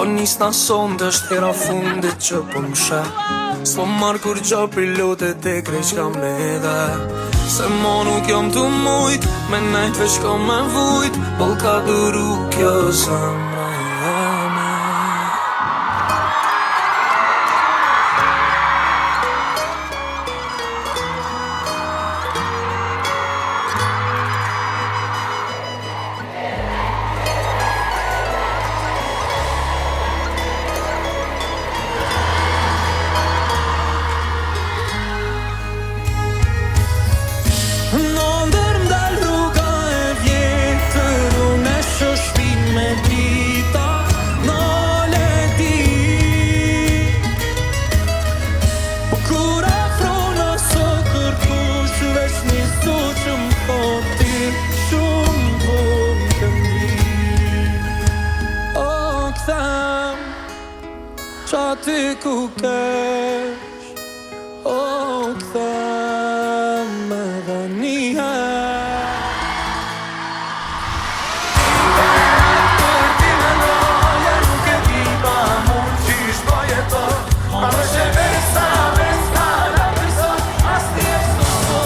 Po nis na sonde është hera fundit që po m'she. S'po marrë kur gjo pilotet e krejt qka me dhe. Se mo nuk jom të mujt, me najt veç ko me vujt. Po ka duru kjo zemra jeme. Qa ty ku kesh, o këthem edhe njëherë. Ti me ndoje nuk e di pa mund qysh po jeto. Ma më sheve sa veska la piso, as ti e s'to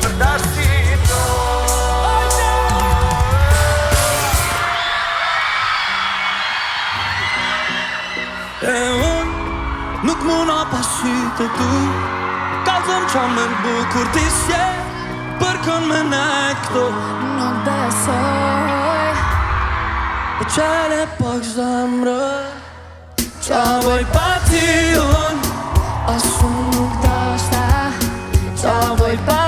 për dashito. E unë nuk muna pasyt e tu, kalzëm qa me bukur ti s'je, për kën me nejt këto. Nuk besoj, Po qele pak zemrë, qa boj pa ti unë, as unë nuk dashta, qa boj pa